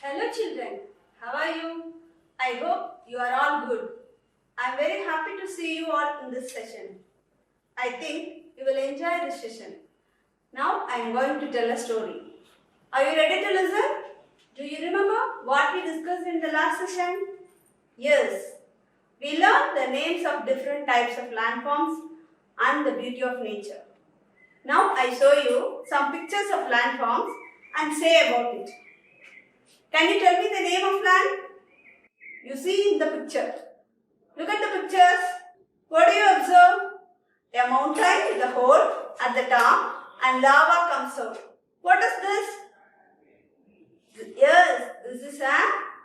Hello children, how are you? I hope you are all good. I am very happy to see you all in this session. I think you will enjoy this session. Now I am going to tell a story. Are you ready to listen? Do you remember what we discussed in the last session? Yes, we learned the names of different types of landforms and the beauty of nature. Now I show you some pictures of landforms and say about it. Can you tell me the name of land? You see in the picture. Look at the pictures. What do you observe? A mountain with a hole at the top and lava comes out. What is this? Yes, this is a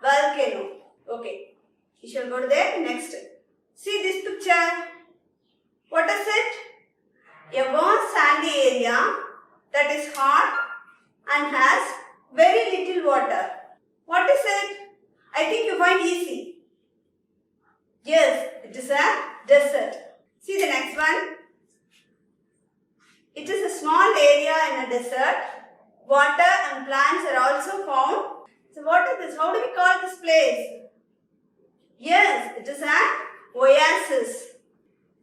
volcano. Okay, you shall go to the next. See this picture. What is it? A vast sandy area that is hot and has very little water. What is it? I think you find easy. Yes, it is a desert. See the next one. It is a small area in a desert. Water and plants are also found. So what is this? How do we call this place? Yes, it is an oasis.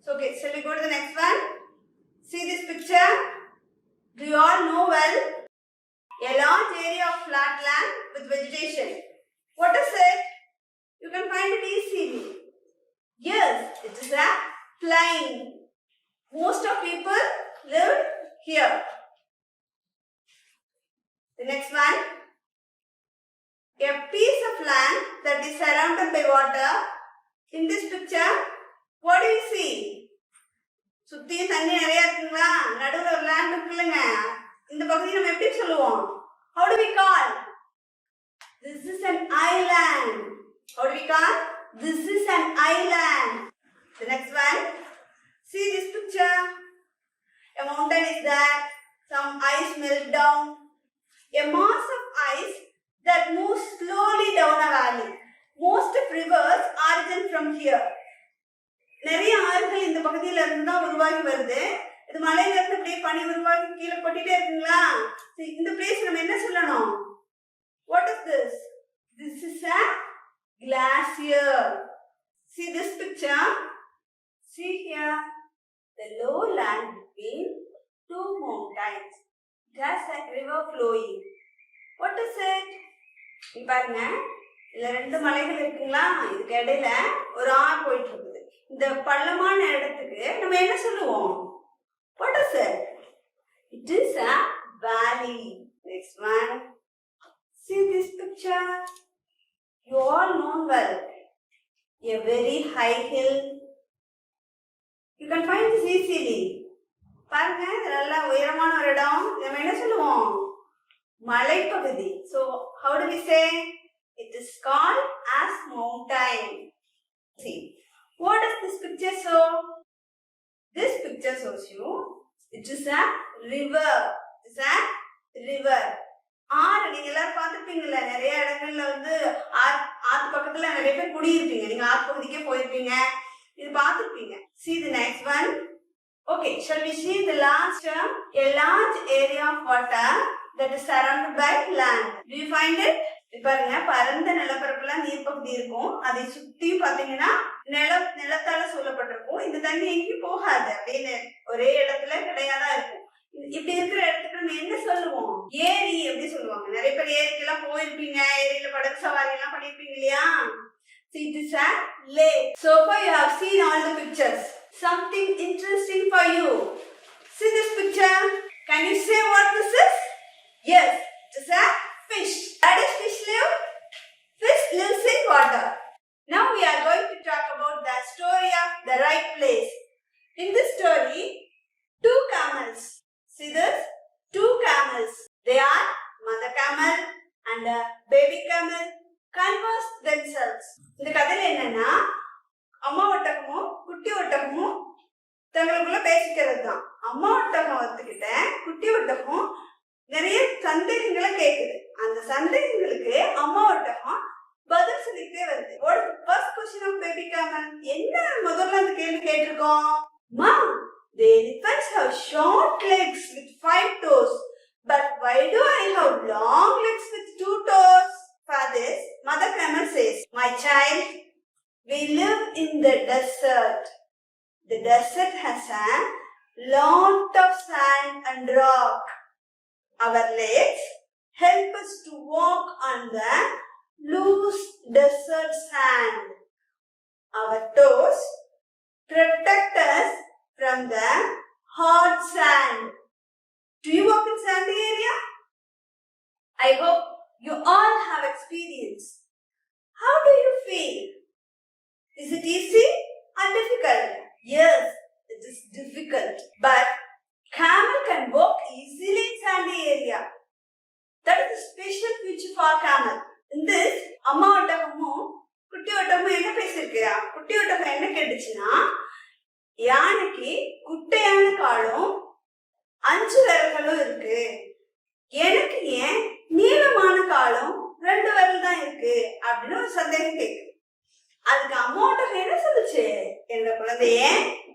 So okay, shall we go to the next one? See this picture? Do you all know well? A large area of flat land with vegetation. What is it? You can find it easily. Yes, it is a plain. Most of people live here. The next one. A piece of land that is surrounded by water. In this picture, what do you see? சுத்தி தண்ணி நிறைய இருக்குங்களா? நடுவுல ஒரு land இருக்குல்லங்க. இந்த பகுதியை நம்ம எப்படி சொல்லுவோம்? How do we call? This is an island. How do we call? This is an island. The next one. See this picture. A mountain is there. Some ice melt down. A mass of ice that moves slowly down a valley. Most of rivers origin from here. நிறைய ஆறுகள் இந்த பகுதியில இருந்து தான் உருவாகி வருது. இது மலையில இருந்து அப்படியே பனி உருவாகி கீழே கொட்டிட்டே இருக்குங்களா? இந்த பிளேஸ் நம்ம என்ன சொல்லணும்? What is this? This is a glacier. See this picture? See here. The low land between two mountains. It has a river flowing. What is it? இங்க பாருங்க. இதுல ரெண்டு மலைகள் இருக்குங்களா? இதுக்கு இடையில ஒரு ஆறு போயிட்டு இருக்குது. இந்த பள்ளமான இடத்துக்கு நம்ம என்ன சொல்லுவோம்? What is it? It is a valley. Next one. See this picture. You all know well. A very high hill. You can find this easily. பாருங்க, இது நல்ல உயரமான ஒரு இடம். நம்ம என்ன சொல்லுவோம்? மலைப்பகுதி. So how do we say? It is called as mountain. See. What does this picture show? This picture shows you it is a river. It is a river. ஆறு நீங்க எல்லாரும் பார்த்துருப்பீங்கல்ல, நிறைய இடங்கள்ல வந்து ஆத்து பக்கத்துல நிறைய பேர் குடியிருப்பீங்க. நீங்க ஆத்து பகுதிக்கே போயிருப்பீங்க, இது பார்த்துருப்பீங்க. See the next one. Okay, shall we see the last term? A large area of water that is surrounded by land. Do you find it? பாருங்க, பரந்த நிலப்பரப்புல நீர்ப்பகுதி இருக்கும். அதை சுத்தி பாத்தீங்கன்னா நிலத்தால சூழப்பட்டிருக்கும். இந்த தண்ணி எங்கேயும் போகாது, அப்படின்னு ஒரே இடத்துல கிடையாதான் இருக்கும். இப்படி இருக்கிற இடத்துக்கு நம்ம என்ன சொல்லுவோம்? ஏரி எப்படி சொல்லுவாங்க. நிறைய பேர் ஏரிக்கெல்லாம் போயிருப்பீங்க, ஏரியில படகு சவாரி எல்லாம் பண்ணிருப்பீங்க இல்லையா? It is a lake. So far you have seen all the pictures. Something interesting for you. See this picture. Can you say what this is? Yes, it is a fish. Where does fish live? Fish lives in water. Now we are going to talk about the story of the right place. In this story, two camels. See this? Two camels. They are mother camel and a baby camel converse themselves. இந்த கதையில என்னன்னா, அம்மா ஒட்டகமும் குட்டி ஒட்டகமும் தங்களுக்குள்ள பேசிக்கிறது தான். அம்மா ஒட்டகம் வந்துகிட்ட குட்டி ஒட்டகம் நிறைய சந்தேகங்களை கேக்குது. அந்த சந்தேகங்களுக்கு அம்மா ஒட்டகம் பதில் சொல்லிட்டே வருது. What is the first question of baby camel? என்ன முதல்ல அந்த கேள்வி கேட்டிருக்கோம்? Mom, the elephants have short legs with 5 toes. But why do I have long legs with 2 toes? For this, Mother Camel says, "My child, we live in the desert. The desert has a lot of sand and rock. Our legs help us to walk on the loose desert sand. Our toes protect us from the hard sand. Do you walk in sandy area? I hope you all have experience. How do you feel? Is it easy or difficult? Yes, it is difficult. But camel can walk easily in sandy area. That is a special feature for camel. In this, அம்மா ஒட்டகமும் குட்டி ஒட்டகமும் என்ன பேசிருக்கியா? குட்டி ஒட்டகம் என்ன கேட்டுச்சுன்னா, யானைக்கு குட்டையான காலும் 5 விரல்களும் இருக்கு, எனக்கு ஏன் நீளமான காலும் 2 விரல் தான் இருக்கு அப்படின்னு ஒரு சந்தேகம் கேட்கு. அதுக்கு அம்மா ஒட்டகம் என்ன சொல்லுச்சு? எங்க குழந்தைய,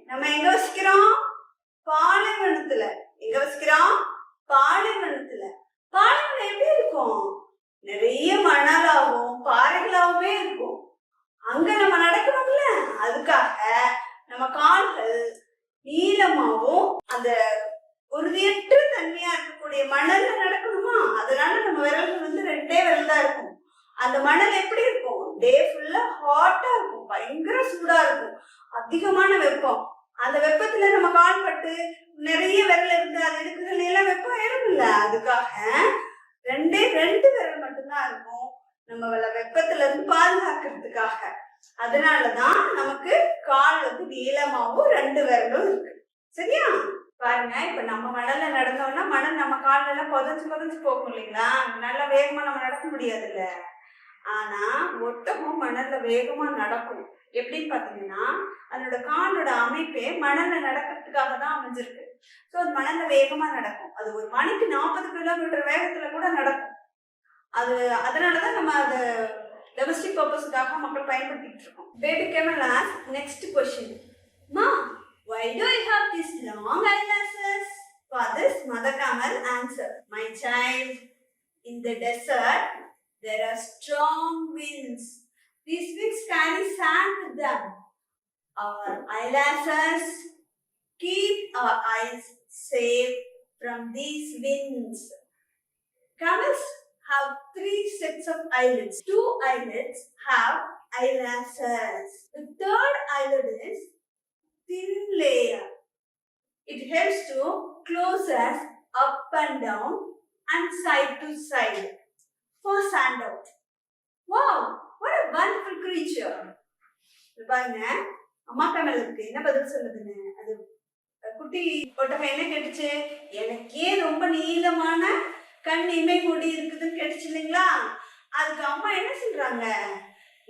நம்ம எங்க வசிக்கிறோம்? பாலைவனத்துல. எங்க வசிக்கிறோம்? பாலைவனத்துல. பாலைவனம் எப்படி இருக்கும்? நிறைய மணலாவும் பாறைகளாவுமே இருக்கும். அங்க நம்ம நடக்கணும்ல, அதுக்காக நம்ம கால்கள் நீளமாவும் அந்த உறுதியற்ற தன்மையா இருக்கக்கூடிய மணல்ல நடக்கணுமா, அதனால நம்ம விரல்கள் 2 விரல் தான் இருக்கும். அந்த மணல் எப்படி இருக்கும்? டே ஃபுல்லா ஹாட்டா இருக்கும், பயங்கர சூடா இருக்கும், அதிகமான வெப்பம். அந்த வெப்பத்துல நம்ம கால் பட்டு நிறைய விரல் இருந்து அது எடுக்கிறதுல எல்லாம் வெப்பம் ஏறும்ல, அதுக்காக 2 விரல் மட்டும்தான் இருக்கும் நம்ம வெப்பத்துல இருந்து பாதுகாக்கிறதுக்காக. அதனாலதான் நமக்கு கால் நீளமாவும் 2 விரலும் இருக்கு. சரியா? பாருங்க, இப்ப நம்ம மணல்ல நடந்தோம்னா மணல் நம்ம கால்ல எல்லாம் புதைஞ்சு போகும் இல்லைங்களா? நல்லா வேகமா நம்ம நடக்க முடியாதுல்ல. ஆனா ஒட்டகம் மணல்ல வேகமா நடக்கும். எப்படின்னு பாத்தீங்கன்னா, அதனோட காலோட அமைப்பே மணல்ல நடக்கிறதுக்காக தான் அமைஞ்சிருக்கு. ஸோ அது மணல்ல வேகமா நடக்கும். அது ஒரு மணிக்கு 40 கிலோமீட்டர் வேகத்துல கூட நடக்கும். அதனாலதான் நம்ம அதை டொமஸ்டிக் பர்பஸ்க்காக மக்கள் பயன்படுத்திட்டு இருக்கோம். Baby camel ask next question, மா, why do I have these long eyelashes? For this, Mother Camel answered, my child, in the desert there are strong winds. These winds carry sand with them. Our eyelashes keep our eyes safe from these winds. Camels have 3 sets of eyelids. 2 eyelids have eyelashes. The 3rd eyelid is thin layer. It helps to close us up and down and side to side for sand out. Wow, what a wonderful creature. பாருங்க, அம்மா கமலுக்கு என்ன பதில் சொல்லுதுன்னு. அது குட்டி ஒட்டகம் என்ன கேட்டுச்சு? எனக்கே ரொம்ப நீளமான கண் இமை மூடி இருக்குதுன்னு கேட்டுச்சு இல்லைங்களா? அதுக்கு அம்மா என்ன சொல்றாங்க,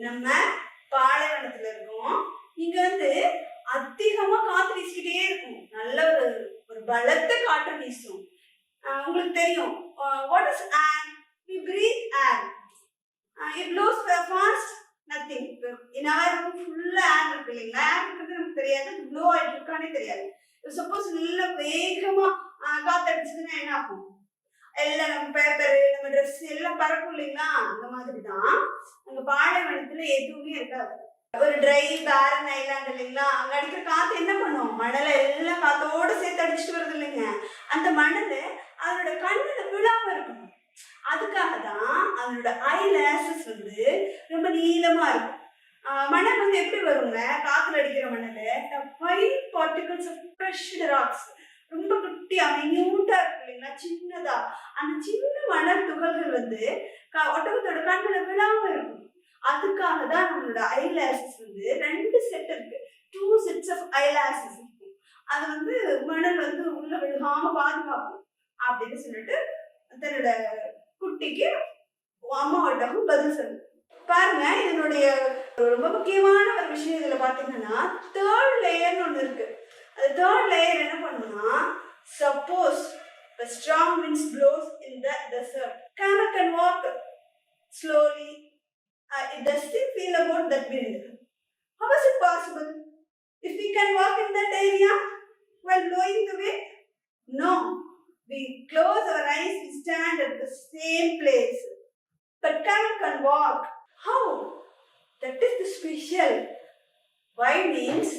நம்ம பாலைவனத்துல இருக்கோம், இங்க அதிகமா காத்து வீசிக்கிட்டே இருக்கும், நல்ல ஒரு பலத்த காற்று வீசும். உங்களுக்கு தெரியும், what is air? We breathe air. It blows fast, nothing. In our room full air இருக்கு இல்லைங்களா? ஏர் இருக்கிறது நமக்கு தெரியாது, ப்ளோ ஆயிட்டு இருக்கானே தெரியாது. சப்போஸ் நல்ல வேகமா காத்தடிச்சதுன்னா என்ன ஆகும்? எல்லாம் நம்ம பேப்பரு, நம்ம ட்ரெஸ் எல்லாம் பறக்கும் இல்லைங்களா? அந்த மாதிரிதான் அங்க பாலைவனத்துல எதுவுமே இருக்காது. ஒரு ட்ரை பேரன் ஐலாண்ட் இல்லைங்களா? அங்க அடிக்கிற காத்து என்ன பண்ணும்? மணலை எல்லாம் காத்தோட சேர்த்து அடிச்சுட்டு வருது இல்லைங்க? அந்த மணல் அதனோட கண்ணுல விழாம இருக்கணும். அதுக்காக தான் அதனோட ஐலாஷஸ் ரொம்ப நீளமா இருக்கும். மணல் எப்படி வருங்க? காத்துல அடிக்கிற மணல் fine particles of crushed rocks, ரொம்ப குட்டியா மைன்யூட்டா இருக்கு இல்லைங்களா? சின்னதா அந்த சின்ன மணல் துகள்கள் ஒட்டகத்தோட கண்ணுல விழாம இருக்கும். அதுக்காக தான் நம்மளோட ஐலாஷஸ் 2 செட் இருக்கு. 2 sets of eyelashes இருக்கு. அது மணல் உள்ள விழுகாம பாதுகாக்கும் அப்படின்னு சொல்லிட்டு தன்னோட குட்டிக்கு அம்மா ஒட்டகம் பதில் சொல்லு. பாருங்க, இதனுடைய ரொம்ப முக்கியமான ஒரு விஷயம் இதுல பாத்தீங்கன்னா, 3rd லேயர்னு ஒண்ணு இருக்கு. அந்த 3rd லேயர் என்ன பண்ணுன்னா, suppose the strong winds blows in the desert, camel can walk slowly. It doesn't feel about that wind. How is it possible? If we can walk in that area while blowing the wind? No. We close our eyes, we stand at the same place. but camel can walk. How? That is the special. Why means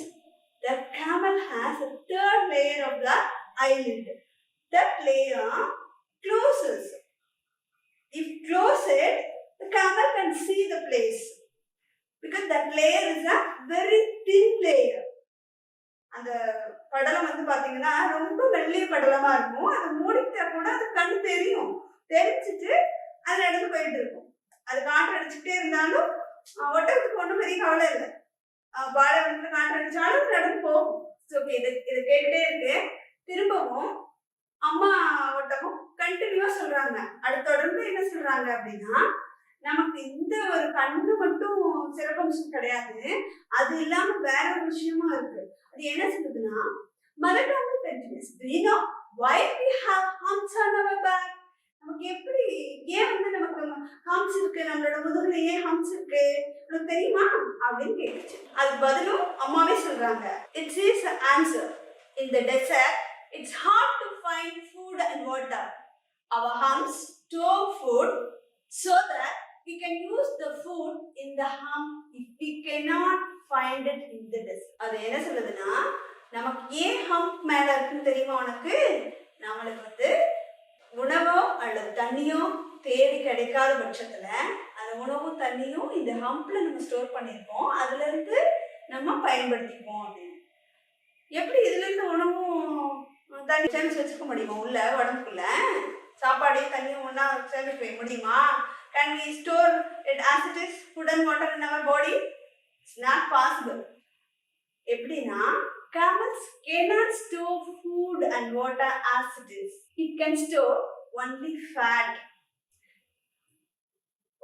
that camel has a third layer of the eyelid. That layer closes. If closed, the camel can see the place because that layer is a very thin layer. அந்த படலம் வந்து பாத்தீங்கன்னா ரொம்ப மெல்லிய படலமா இருக்கும். அது மூடிட்டா கூட அது கண்ணு தெரியும். தெரிஞ்சிட்டு அது நடந்து போயிட்டு இருக்கும். அது காற்று அடிச்சுட்டே இருந்தாலும் ஒட்டகத்துக்கு ஒன்றும் பெரிய கவலை இல்லை. பாலைவனத்துல காற்று அடிச்சாலும் நடந்து போகும். இதை கேட்டுட்டே இருக்கு. திரும்பவும் அம்மா ஒட்டகம் கண்டினியூவா சொல்றாங்க. அது தொடர்ந்து என்ன சொல்றாங்க அப்படின்னா, நமக்கு இந்த ஒரு கண்ணு மட்டும் சிறப்பம்சம் கிடையாது, அது இல்லாம வேற ஒரு விஷயமா இருக்கு. அது என்ன சொல்லுதுன்னா, mother tongue continues. Do you know why we have humps on our back? நமக்கு எப்படி ஏன் வந்து நமக்கு ஹம்ப்ஸ் இருக்கு, நம்மளோட முதுகுல ஏன் ஹம்ப்ஸ் இருக்கு உனக்கு தெரியுமா அப்படின்னு கேட்டுச்சு. அதுக்கு பதிலும் அம்மாவே சொல்றாங்க. It is an answer. In the desert, it's hard to find food and water. Our humps store food so that we can use the food in the hump if we cannot find it in the desert. அது என்ன சொல்லுதுன்னா, நமக்கு ஏன் hump மேல இருக்குன்னு தெரியுமா உனக்கு? நம்மளுக்கு வந்து உணவோ அல்லது தண்ணியோ தேடி கிடைக்காத பட்சத்துல அந்த உணவும் தண்ணியும் இந்த ஹம்ப்ல நம்ம ஸ்டோர் பண்ணியிருக்கோம், அதுல இருந்து நம்ம பயன்படுத்திப்போம் அப்படின்னு. எப்படி இதுல இருந்து உணவும் தண்ணி சேமிச்சு வச்சுக்க முடியுமா? உள்ள உடம்புக்குள்ள சாப்பாடையும் தண்ணியும் ஒன்னா சேமிக்க முடியுமா? Can we store it as it is, food and water in our body? It's not possible. எப்படின்னா, camels cannot store food and water as it is. It can store only fat.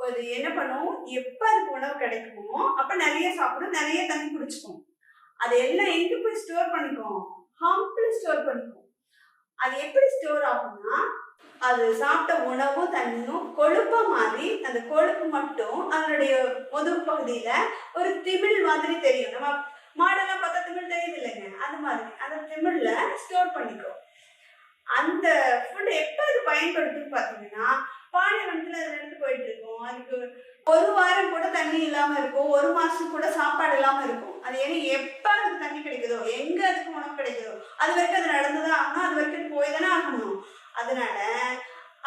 அது என்ன பண்ணும், எப்ப அதுக்கு உணவு கிடைக்குமோ அப்ப நிறைய சாப்பிடும், நிறைய தண்ணி குடிச்சுக்கும். அது எல்லாம் எங்க போய் ஸ்டோர் பண்ணிக்கும்? ஹம்ப்ல ஸ்டோர் பண்ணிக்கும். அது எப்படி ஸ்டோர் ஆகும்னா, அது சாப்பிட்ட உணவும் தண்ணியும் கொழுப்பா மாறி அந்த கொழுப்பு மட்டும் அதனுடைய முதுகு பகுதியில ஒரு திமிழ் மாதிரி தெரியும். நம்ம மாடெல்லாம் பார்த்தா திமிழ் தெரியுது இல்லைங்க, அது மாதிரி அந்த திமிழ்ல ஸ்டோர் பண்ணிக்கும். அந்த ஃபுட் எப்ப அது பயன்படுத்துன்னு பாத்தீங்கன்னா, பாலைவனத்துல அது நடந்து போயிட்டு இருக்கும். அதுக்கு ஒரு வாரம் கூட தண்ணி இல்லாம இருக்கும், ஒரு மாசம் கூட சாப்பாடு இல்லாம இருக்கும். அது ஏன்னா எப்ப அதுக்கு தண்ணி கிடைக்குதோ, எங்க அதுக்கு உணவு கிடைக்குதோ அது வரைக்கும் அது நடந்துதான் ஆகணும், அது வரைக்கும் போய் தானே ஆகணும். அதனால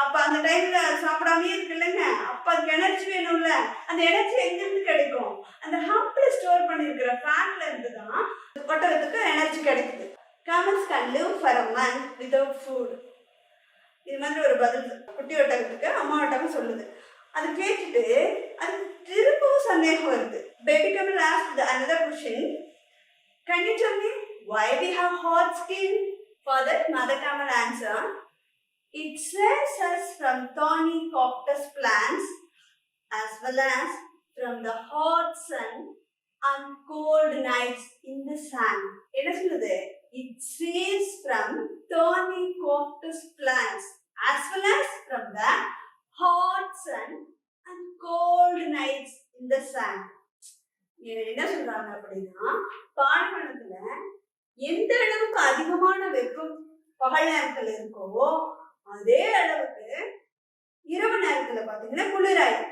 அப்ப அந்த டைம்ல சாப்பிடாமே இருக்கு இல்லைங்க, அப்ப அதுக்கு எனர்ஜி வேணும்ல. அந்த எனர்ஜி எங்க இருந்து கிடைக்கும்? அந்த ஹம்ப்ல ஸ்டோர் பண்ணிருக்கிற ஃபேட்ல இருந்துதான் ஒட்டகத்துக்கு எனர்ஜி கிடைக்குது. Camels can live for a month without food. இது மாதிரி ஒரு பதில் குட்டி ஒட்டகத்துக்கு அம்மா ஒட்டகம் சொல்லுது. அது கேட்டுட்டு அது திரும்பவும் சந்தேகம் வருது. Baby camel asked another question. Can you tell me why we have hot skin? For that, mother camel answered, it saves us from thorny cactus plants as well as from the hot sun and cold nights in the sun. என்ன சொல்லுது? It saves from thorny cactus plants as well as from the hot sun and cold nights in the sun. என்ன சொல்றாங்க அப்படின்னா, பாலைவனத்துல எந்த அளவுக்கு அதிகமான வெப்பம் பகல் நேரத்துல இருக்கோ அதே அளவுக்கு இரவு நேரத்துல பாத்தீங்கன்னா குளிராயிடும்.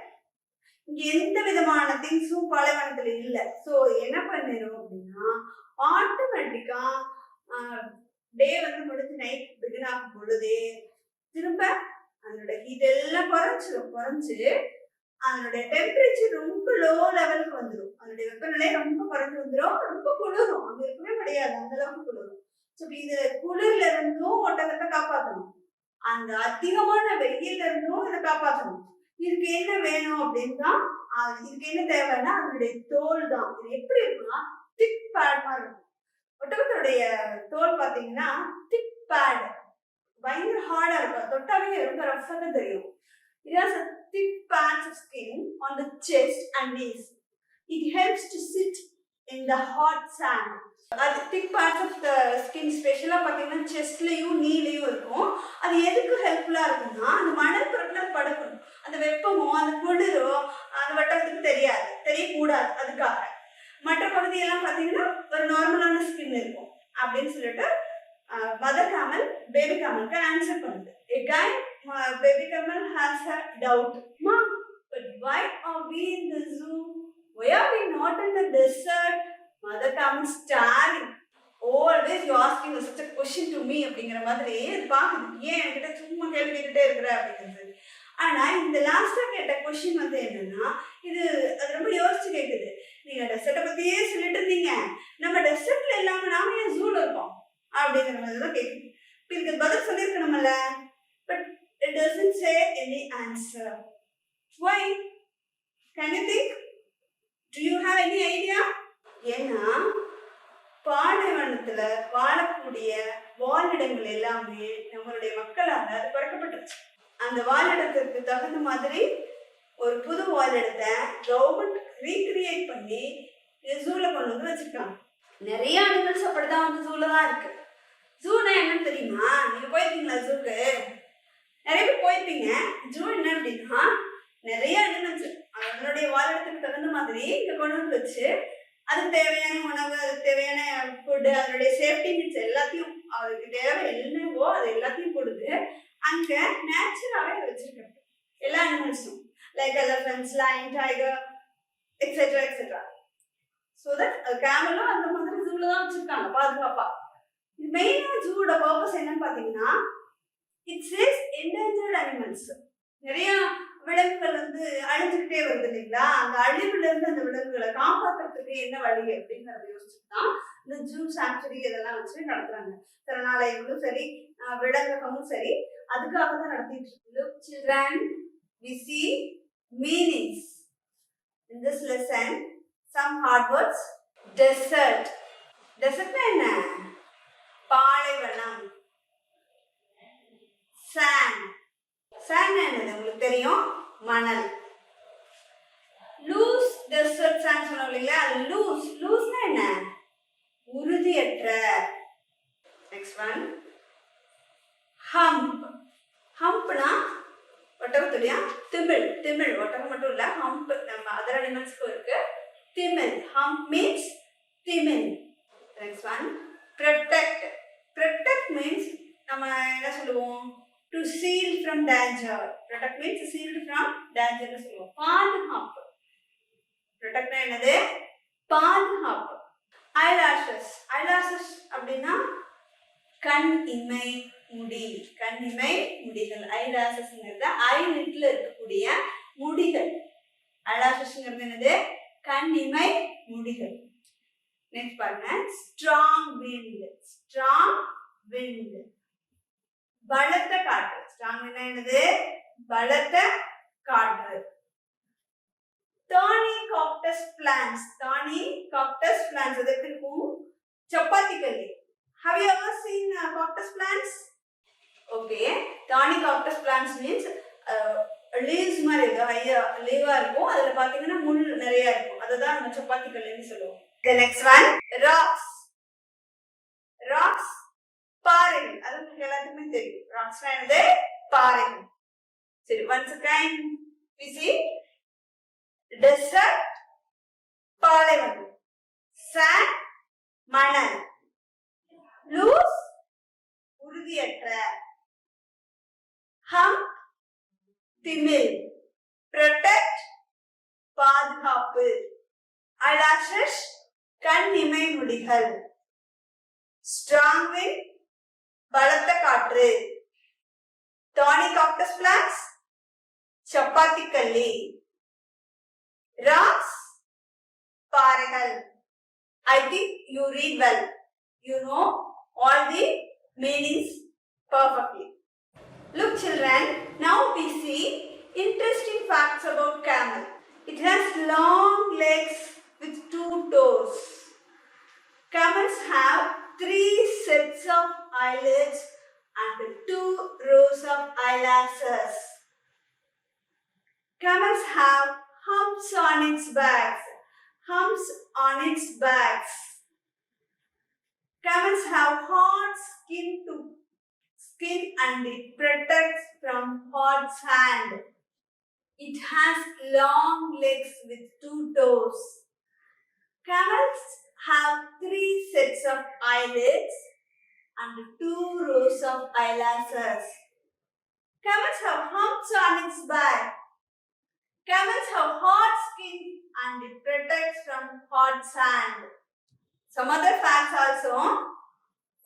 இங்க எந்த விதமான திங்ஸும் பாலைவனத்துல இல்ல. சோ என்ன பண்ணிடும் அப்படின்னா, ஆட்டோமேட்டிக்கா டே வந்து முடிஞ்சு நைட் பிகின் ஆகும் பொழுது திரும்ப அதனோட ஹீட் எல்லாம் குறைஞ்சு அதனுடைய டெம்பரேச்சர் ரொம்ப லோ லெவலுக்கு வந்துடும். அதனுடைய வெப்பநிலை ரொம்ப குறைஞ்சு வந்துடும், ரொம்ப குளிரும். அங்க இருக்கவே முடியாது, அந்த அளவுக்கு குளிரும். ஸோ இது குளிர்ல இருந்தும் ஒட்டகத்தை காப்பாற்றணும், அந்த அதிகமான வெயில்ல இருந்தும் அதை காப்பாற்றணும். இதுக்கு என்ன வேணும் அப்படின்னா, இதுக்கு என்ன தேவைன்னா அதனுடைய தோல் தான். இது எப்படி இருக்குன்னா திக் பேட் மாதிரி இருக்கும். ஒட்டகத்துடைய தோல் பார்த்தீங்கன்னா திக் பேட், பயங்கர ஹார்டா இருக்கும். தொட்டாவே ரொம்ப ரஃபா தான் தெரியும். It has a thick patch of skin on the chest and knees. It helps to sit in the hot sand. அது thick patch of the skin ஸ்பெஷலா பார்த்தீங்கன்னா செஸ்ட்லயும் நீலையும் இருக்கும். அது எதுக்கு ஹெல்ப்ஃபுல்லா இருக்குன்னா, அந்த மணல் பொருட்களை படுக்கணும். அந்த வெப்பமோ அந்த குளிரோ அந்த வட்டத்துக்கு தெரியக்கூடாது. அதுக்காக மற்ற பகுதியெல்லாம் பார்த்தீங்கன்னா ஒரு நார்மலான ஸ்கின் இருக்கும் அப்படின்னு சொல்லிட்டு மதர் கேமல் பேபி கேமலுக்கு ஆன்சர் பண்ணுது. Again, baby camel has a doubt. Mom, But why are we in the zoo? Why are we not in the desert? Mother comes staring. Always you asking such a question to me அப்படிங்கிற மாதிரி பாக்குது. ஏன் என்கிட்ட சும்மா கேள்வி கேட்டுட்டே இருக்கிற அப்படிங்கிறது. ஆனா இந்த லாஸ்டா கேட்ட கொஸ்டின் வந்து என்னன்னா, இது அது ரொம்ப யோசிச்சு கேக்குது. நீங்க டெசர்ட்டை பத்தியே சொல்லிட்டு இருந்தீங்க, நம்ம டெசர்ட்ல இல்லாம நாம ஏன் ஜூல இருக்கோம் அப்படிங்கிற மாதிரி தான் கேக்குது. இதுக்கு பதில் சொல்லியிருக்கணும்ல, but it doesn't say any answer. Why? Can you think? Do you have any idea? ஏன்னா பாலைவனத்துல வாழக்கூடிய வாழிடங்கள் எல்லாமே நம்மளுடைய மக்களால அது பறக்கப்பட்டுருச்சு. அந்த வாழிடத்திற்கு தகுந்த மாதிரி ஒரு புது வாழிடத்தை கவர்மெண்ட் ரீக்ரியேட் பண்ணி ஜூல கொண்டு வந்து வச்சிருக்காங்க. நிறைய அனிமல்ஸ் அப்படிதான் வந்து ஜூல தான் இருக்கு. ஜூனா என்னன்னு தெரியுமா? நீங்க போயிருக்கீங்களா ஜூக்கு? நிறைய பேர் போயிருப்பீங்க. ஜூ என்ன அப்படின்னா, நிறைய அனிமல்ஸ் அதனுடைய வாழிடத்துக்கு தகுந்த மாதிரி இங்க கொண்டு வந்து வச்சு அதுக்கு தேவையான உணவு, அதுக்கு தேவையான ஃபுட்டு, அதனுடைய சேஃப்டி நீட்ஸ் எல்லாத்தையும், அதுக்கு தேவை என்னவோ அது எல்லாத்தையும் கொடுத்து அங்க நேச்சுராகவே அதை வச்சிருக்காங்க. எல்லா அனிமல்ஸும் like elephants, lion, tiger etcetera etcetera. So that கேமலும் அந்த மாதிரி ஜூல தான் வச்சிருக்காங்க பாதுகாப்பா. இது மெயினா ஜூவோட பர்பஸ் என்னன்னு பாத்தீங்கன்னா, இட் சேஸ் என்டேஞ்சர்ட் அனிமல்ஸ். நிறைய விலங்குகள் வந்து அழிஞ்சுக்கிட்டே வருது இல்லைங்களா? அந்த அழிவுல இருந்து அந்த விலங்குகளை காப்பாற்றுறதுக்கு என்ன வழி அப்படிங்கறத யோசிச்சுட்டு தான் இந்த ஜூ சாங்சுரி இதெல்லாம் வச்சு நடத்துறாங்க. சரணாலயங்களும் சரி, விலங்ககமும் சரி, அதுக்காக தான் நடத்திட்டு இருக்கு. Look children, we see meanings in this lesson. Some hard words. Desert. Desert என்ன? பாலைவனம். Sand. Sand என்னது உங்களுக்கு தெரியும்? மணல். Loose desert sand சொன்னோம் இல்லையா? Loose. Looseனா என்ன? உறுதியற்ற. Next one. Hump. Humpனா ஒட்டகத்துடைய திமில். திமில் ஒட்டகம் மட்டும் இல்ல, ஹம்ப் நம்ம அதர் அனிமல்ஸ்க்கும் இருக்கு. திமில். Hump means திமில். Next one. Protect. Protect means நம்ம என்ன சொல்லுவோம்? To shield from danger. Protect means shield from danger னு சொல்லுவோம். பாதுகாப்பு. Protect என்னது? பாதுகாப்பு. Eyelashes. Eyelashes அப்படின்னா கண் இமை முடி. கண் இமை முடிகள். ஐலாசஸ்ங்கிறது ஐலிட்ல இருக்கக்கூடிய முடிகள். ஐலாசஸ்ங்கிறது என்னது? கண் இமை முடிகள். நெக்ஸ்ட் பாருங்க. Strong wind. Strong wind. பலத்த காற்று. ஸ்ட்ராங் என்னது? பலத்த காற்று. Thorny cactus plants. Thorny cactus plants அது எப்படி இருக்கும்? சப்பாத்தி கல்லி. Have you ever seen cactus plants? Okay. Thorny cactus plants means leaves மாதிரி இருக்கும். லீவா இருக்கும். அதுல பாத்தீங்கன்னா முள் நிறைய இருக்கும். அதுதான் நம்ம சப்பாத்தி கல்லின்னு சொல்லுவோம். The next one. Rocks. Rocks. பாறைகள். அது உங்களுக்கு எல்லாத்துக்குமே தெரியும். ராக்ஸ்னா என்னது? பாறைகள். சரி, once again we see desert, பாலைவனம். Sand, மணல். Loose, உறுதியற்ற. Hump, திமில். Protect, பாதுகாப்பு. Eyelashes, கண் இமை முடிகள். Strong wind, பலத்த காற்று. Thorny cactus plants, சப்பாத்தி கல்லி. Rocks, பாறைகள். I think you read well. You know all the meanings perfectly. Look children, now we see interesting facts about camel. It has long legs with 2 toes. Camels have 3 sets of eyelids and 2 rows of eyelashes. Camels have humps on its backs. Humps on its backs. Camels have hard skin and it protects from hot sand. It has long legs with 2 toes. Camels have 3 sets of eyelids and 2 rows of eyelashes. Camels have humps on its back. Camels have hard skin and it protects from hot sand. Some other facts also.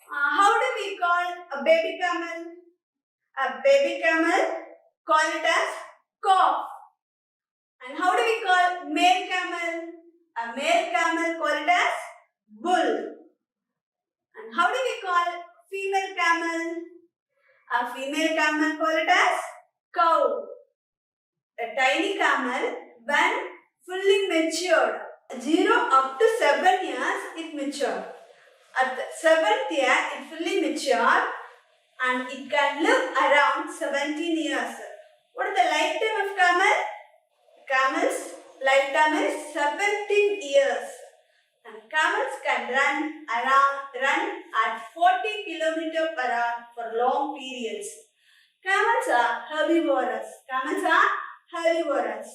How do we call a baby camel? A baby camel, call it as calf. And how do we call male camel? A male camel, call it as bull. And how do we call female camel? A female camel, call it as cow. A tiny camel, when fully matured, 0 up to 7 years, it matured. At the 7th year, it fully matured and it can live around 17 years. What is the lifetime of camel? Camel's lifetime is 17 years. And camels can run at 40 km per hour for long periods. Camels are herbivorous. Camels are herbivorous.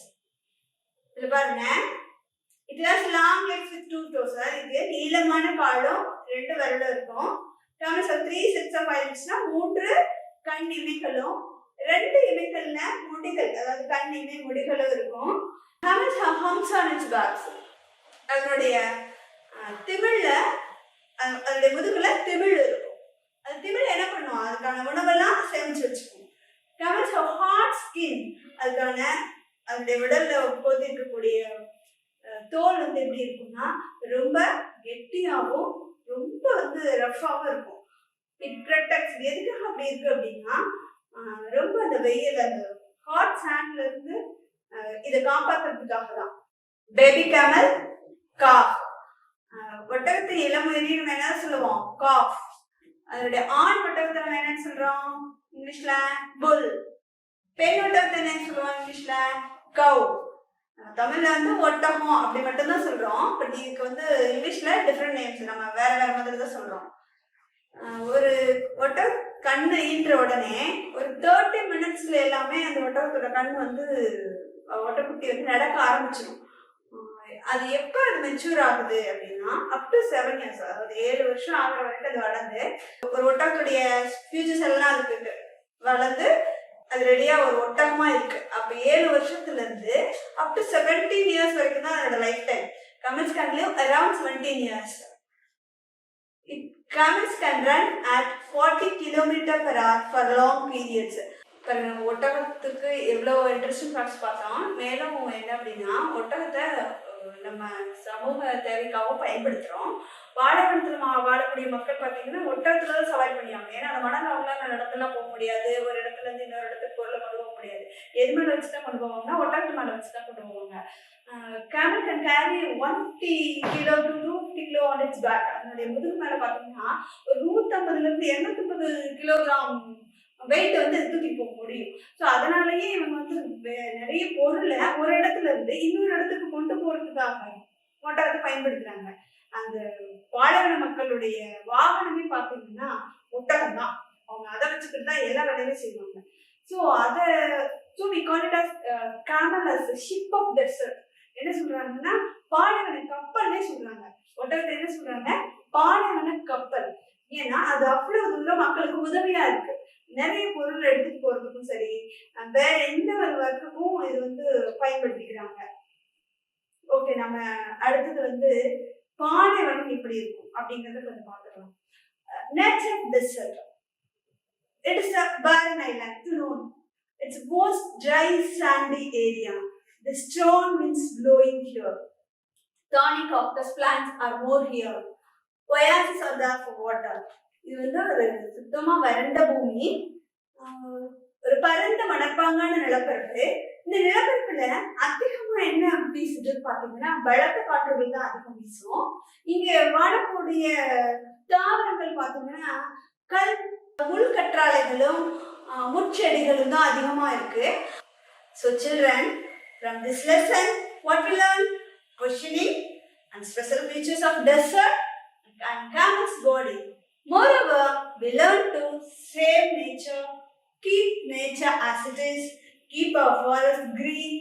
It has long legs with 2 toes. இது நீளமான காலும் 2 விரலும் இருக்கும். Camels have 3 sets of eyelids. 3 கண் இமைகளும் 2 இமைகள்ல முடிகள், அதாவது கண் இமை முடிகளும் இருக்கும். Camels have humps on its backs. அதனுடைய திமிழ்ல, அதனுடைய முதுகுல திமிழ் இருக்கும். அது திமிழ் என்ன பண்ணுவோம்? அதுக்கான உணவெல்லாம் சேமிச்சு வச்சுக்கும். Camels have hard skin. அதுக்கான அதனுடைய உடல்ல போதி இருக்கக்கூடிய தோல் எப்படி இருக்கும்னா ரொம்ப கெட்டியாகவும் ரொம்ப ரஃபாவும் இருக்கும். It protects. எதுக்காக அப்படி இருக்கு அப்படின்னா, ரொம்ப அந்த வெயில், அந்த ஹாட் சாண்ட்ல இருந்து இதை காப்பாற்றுறதுக்காக தான். Baby camel, calf. ஒட்டகத்தின் இளமுயரி நம்ம என்ன சொல்லுவோம்? காஃப். அதனுடைய ஆண் ஒட்டகத்தை நம்ம என்ன சொல்றோம் இங்கிலீஷ்ல? புல். பெண் ஒட்டகத்தை என்ன சொல்லுவோம் இங்கிலீஷ்ல? கவ். தமிழ்ல ஒட்டகம் அப்படி மட்டும் தான் சொல்றோம். பட் இதுக்கு இங்கிலீஷ்ல டிஃப்ரெண்ட் நேம்ஸ், நம்ம வேற வேற மாதிரி தான் சொல்றோம். ஒரு ஒட்டகம் கண்ணு ஈன்ற உடனே ஒரு 30 மினிட்ஸ்ல எல்லாமே அந்த ஒட்டகத்தோட கண் ஒட்டக்குட்டி நடக்க ஆரம்பிச்சிடும். அது எப்ப அது மெச்சூர் ஆகுது அப்படின்னா அப் டு 7 இயர்ஸ், அதாவது 7 வருஷம் ஆகிற வரைக்கும் அது வளர்ந்து ஒரு ஒட்டகத்துடைய ஃபியூச்சர்ஸ் எல்லாம் அதுக்கு வளர்ந்து அது ரெடியா ஒரு ஒட்டகமா இருக்கு. அப்ப 7 வருஷத்துல இருந்து அப் டு 17 இயர்ஸ் வரைக்கும் தான் அதோட life time. Camels can live around 17 years. Camels can run at 40 km per hour for long periods. ஒட்டகத்துக்கு எவ்வளோ இன்ட்ரெஸ்டிங் ஃபேக்ட்ஸ் பார்த்தோம். மேலும் என்ன அப்படின்னா, ஒட்டகத்தை நம்ம சமூக தேவைக்காகவும் பயன்படுத்துகிறோம். வாழைப்பழத்தில் வாழக்கூடிய மக்கள் பார்த்தீங்கன்னா ஒட்டகத்துல தான் சவாரி பண்ணியாங்க. ஏன்னா அந்த மணல் அவங்களால இடத்துலாம் போக முடியாது, ஒரு இடத்துல இருந்து இன்னொரு இடத்துக்கு பொருளை கொண்டு போக முடியாது. எது மேலே வச்சு தான் கொண்டு போவாங்கன்னா ஒட்டகத்து மேலே வச்சு தான் கொண்டு போவாங்க. Camel can carry 150 kilo to 250 kilo on its back. அதனுடைய முதுகு மேலே பார்த்தீங்கன்னா ஒரு 150 to 250 கிலோகிராம் வெயிட் தூக்கி போக முடியும். ஸோ அதனாலயே இவங்க நிறைய பொருளை ஒரு இடத்துல இருந்து இன்னொரு இடத்துக்கு கொண்டு போறதுக்காக ஒட்டகத்தை பயன்படுத்துறாங்க. அந்த பாலைவன மக்களுடைய வாகனமே பார்த்தீங்கன்னா ஒட்டகம் தான். அவங்க அதை வச்சுக்கிட்டு தான் எல்லா வேலையுமே செய்வாங்க. So we call it as camel as the ship of desert. என்ன சொல்றாங்கன்னா பாலைவன கப்பல்னே சொல்றாங்க. ஒட்டகத்தை என்ன சொல்றாங்க? பாலைவன கப்பல். ஏன்னா அது அவ்வளவு தூரம் மக்களுக்கு உதவியா இருக்கு. நிறைய பொருள் எடுத்துட்டு போறதுக்கும் சரி, வேற எந்த ஒரு ஒர்க்குக்கும் இது பயன்படுத்திக்கிறாங்க. ஓகே, நம்ம அடுத்தது பாலைவனம் எப்படி இருக்கும் அப்படிங்கறத கொஞ்சம் பார்த்துக்கலாம். Nature desert. It is a barren island, you know. It's most dry, sandy area. The strong winds blowing here. Thorny cactus plants are more here. Oases are there for water. இது ஒரு சுத்தமா வறண்ட பூமி, ஒரு பரந்த மணற்பாங்கான நிலப்பரப்பு. இந்த நிலப்பரப்புல அதிகமா என்ன வீசுது பாத்தீங்கன்னா பலத்த காற்றுகள் தான் அதிகம் வீசும். இங்க வாழக்கூடிய தாவரங்கள் பாத்தீங்கன்னா உள்கற்றாழைகளும் முட்செடிகளும் தான் அதிகமா இருக்கு. So children, from this lesson, what we learn? Questioning and special features of desert and camel's body. Moreover, we learn to save nature, keep nature as it is, keep our forest green.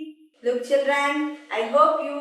Look children, I hope you